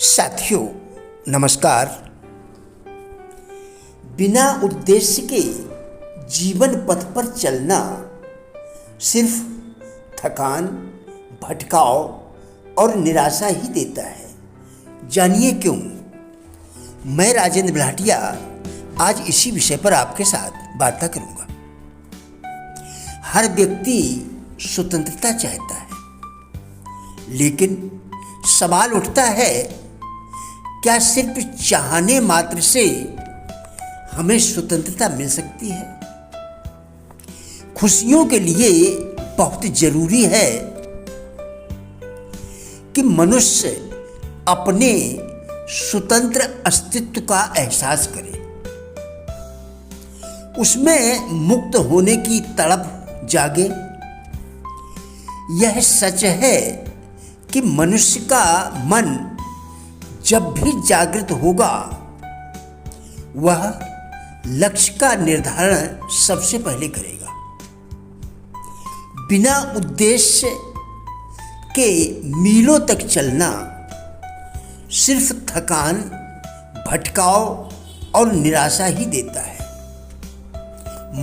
साथियों नमस्कार। बिना उद्देश्य के जीवन पथ पर चलना सिर्फ थकान, भटकाव और निराशा ही देता है। जानिए क्यों। मैं राजेंद्र भाटिया आज इसी विषय पर आपके साथ वार्ता करूंगा। हर व्यक्ति स्वतंत्रता चाहता है, लेकिन सवाल उठता है, क्या सिर्फ चाहने मात्र से हमें स्वतंत्रता मिल सकती है? खुशियों के लिए बहुत जरूरी है कि मनुष्य अपने स्वतंत्र अस्तित्व का एहसास करे, उसमें मुक्त होने की तड़प जागे। यह सच है कि मनुष्य का मन जब भी जागृत होगा, वह लक्ष्य का निर्धारण सबसे पहले करेगा। बिना उद्देश्य के मीलों तक चलना सिर्फ थकान, भटकाव और निराशा ही देता है,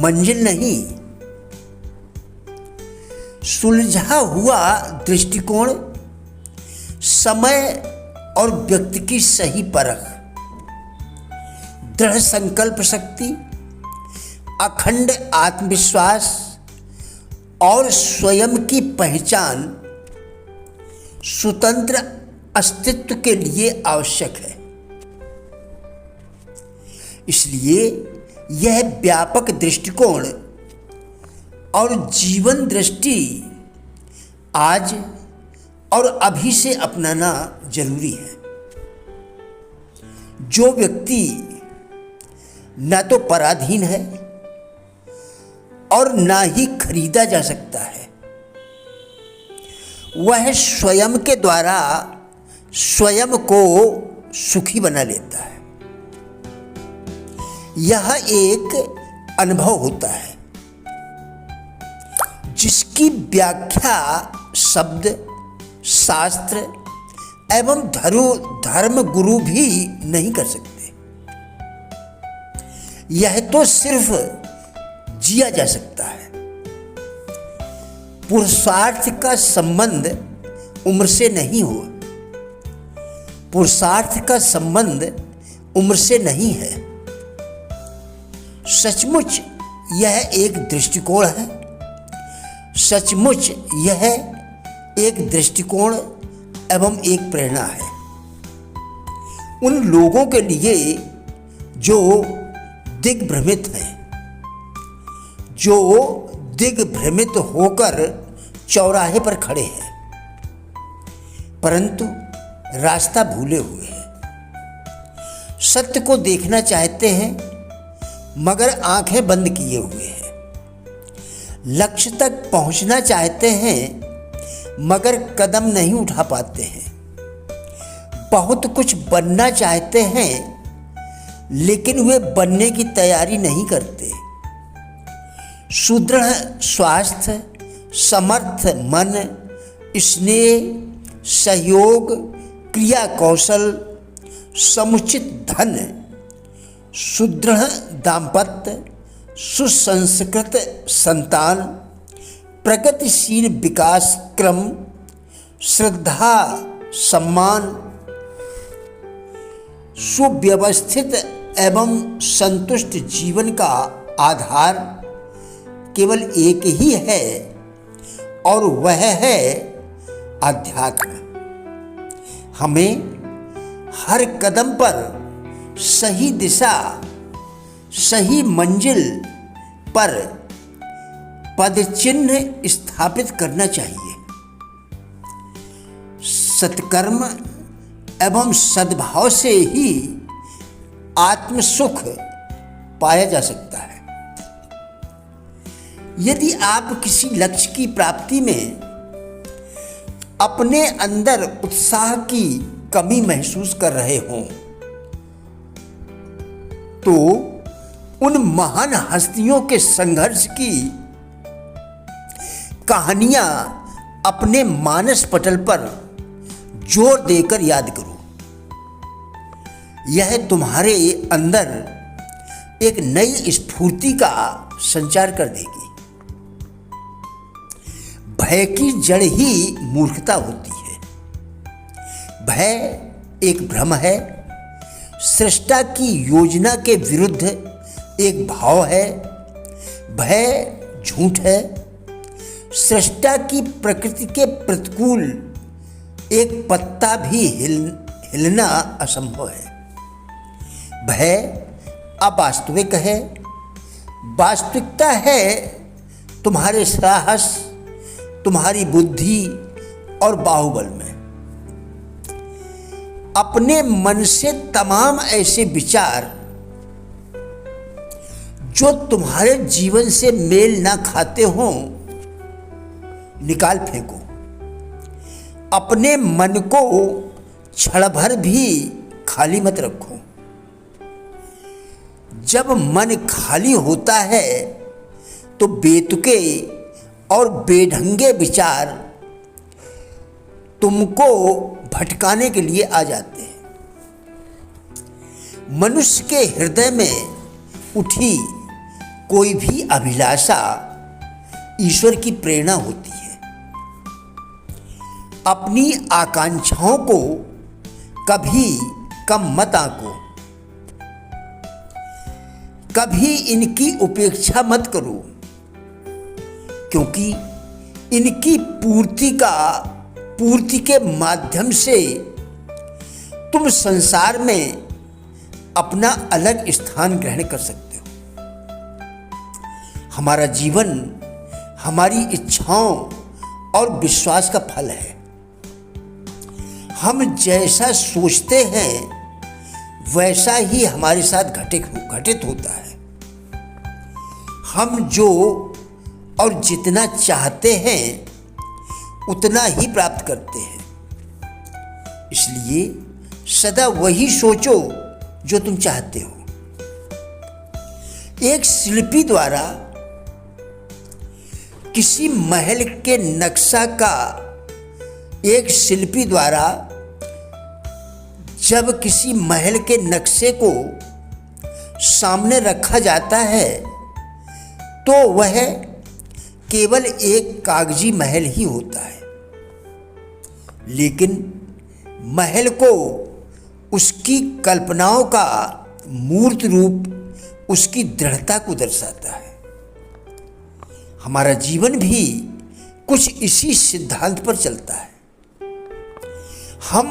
मंजिल नहीं। सुलझा हुआ दृष्टिकोण, समय और व्यक्ति की सही परख, दृढ़ संकल्प शक्ति, अखंड आत्मविश्वास और स्वयं की पहचान स्वतंत्र अस्तित्व के लिए आवश्यक है। इसलिए यह व्यापक दृष्टिकोण और जीवन दृष्टि आज और अभी से अपनाना जरूरी है। जो व्यक्ति न तो पराधीन है और ना ही खरीदा जा सकता है, वह स्वयं के द्वारा स्वयं को सुखी बना लेता है। यह एक अनुभव होता है जिसकी व्याख्या शब्द, शास्त्र एवं धर्म गुरु भी नहीं कर सकते। यह तो सिर्फ जिया जा सकता है। पुरुषार्थ का संबंध उम्र से नहीं हुआ, पुरुषार्थ का संबंध उम्र से नहीं है। सचमुच यह एक दृष्टिकोण है, सचमुच यह एक दृष्टिकोण एवं एक प्रेरणा है उन लोगों के लिए जो दिग्भ्रमित हैं, जो दिग्भ्रमित होकर चौराहे पर खड़े हैं परंतु रास्ता भूले हुए हैं। सत्य को देखना चाहते हैं मगर आंखें बंद किए हुए हैं। लक्ष्य तक पहुंचना चाहते हैं मगर कदम नहीं उठा पाते हैं। बहुत कुछ बनना चाहते हैं लेकिन वे बनने की तैयारी नहीं करते। सुदृढ़ स्वास्थ्य, समर्थ मन, स्नेह, सहयोग, क्रिया कौशल, समुचित धन, सुदृढ़ दाम्पत्य, सुसंस्कृत संतान, प्रगतिशील विकास क्रम, श्रद्धा, सम्मान, सुव्यवस्थित एवं संतुष्ट जीवन का आधार केवल एक ही है और वह है अध्यात्म। हमें हर कदम पर सही दिशा, सही मंजिल पर पदचिन्ह स्थापित करना चाहिए। सत्कर्म एवं सद्भाव से ही आत्म सुख पाया जा सकता है। यदि आप किसी लक्ष्य की प्राप्ति में अपने अंदर उत्साह की कमी महसूस कर रहे हों, तो उन महान हस्तियों के संघर्ष की कहानियां अपने मानस पटल पर जोर देकर याद करो। यह तुम्हारे अंदर एक नई स्फूर्ति का संचार कर देगी। भय की जड़ ही मूर्खता होती है। भय एक भ्रम है, सृष्टा की योजना के विरुद्ध एक भाव है। भय झूठ है, सृष्टा की प्रकृति के प्रतिकूल एक पत्ता भी हिलना असंभव है। भय अवास्तविक है, वास्तविकता है तुम्हारे साहस, तुम्हारी बुद्धि और बाहुबल में। अपने मन से तमाम ऐसे विचार जो तुम्हारे जीवन से मेल ना खाते हों निकाल फेंको। अपने मन को क्षण भर भी खाली मत रखो। जब मन खाली होता है तो बेतुके और बेढंगे विचार तुमको भटकाने के लिए आ जाते हैं। मनुष्य के हृदय में उठी कोई भी अभिलाषा ईश्वर की प्रेरणा होती है। अपनी आकांक्षाओं को कभी कम मत आंको, कभी इनकी उपेक्षा मत करो, क्योंकि इनकी पूर्ति के माध्यम से तुम संसार में अपना अलग स्थान ग्रहण कर सकते हो। हमारा जीवन हमारी इच्छाओं और विश्वास का फल है। हम जैसा सोचते हैं वैसा ही हमारे साथ घटित होता है। हम जो और जितना चाहते हैं उतना ही प्राप्त करते हैं। इसलिए सदा वही सोचो जो तुम चाहते हो। एक शिल्पी द्वारा किसी महल के नक्शा का जब किसी महल के नक्शे को सामने रखा जाता है तो वह केवल एक कागजी महल ही होता है, लेकिन महल को उसकी कल्पनाओं का मूर्त रूप उसकी दृढ़ता को दर्शाता है। हमारा जीवन भी कुछ इसी सिद्धांत पर चलता है। हम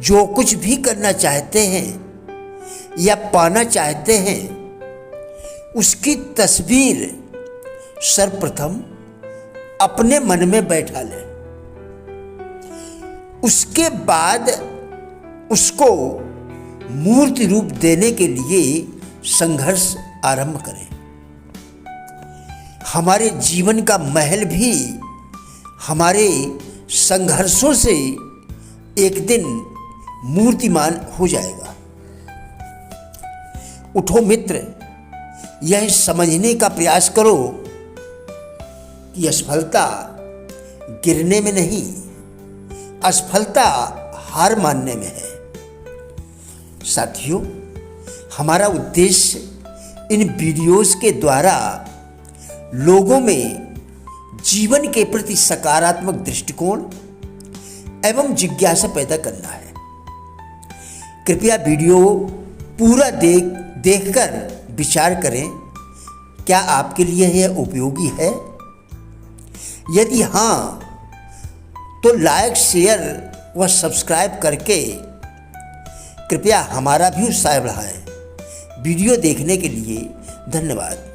जो कुछ भी करना चाहते हैं या पाना चाहते हैं उसकी तस्वीर सर्वप्रथम अपने मन में बैठा लें। उसके बाद उसको मूर्त रूप देने के लिए संघर्ष आरंभ करें। हमारे जीवन का महल भी हमारे संघर्षों से एक दिन मूर्तिमान हो जाएगा। उठो मित्र, यह समझने का प्रयास करो कि असफलता गिरने में नहीं, असफलता हार मानने में है। साथियों, हमारा उद्देश्य इन वीडियोस के द्वारा लोगों में जीवन के प्रति सकारात्मक दृष्टिकोण एवं जिज्ञासा पैदा करना है। कृपया वीडियो पूरा देखकर विचार करें, क्या आपके लिए यह उपयोगी है? यदि हाँ, तो लाइक, शेयर व सब्सक्राइब करके कृपया हमारा भी उत्साह बढ़ाएं। वीडियो देखने के लिए धन्यवाद।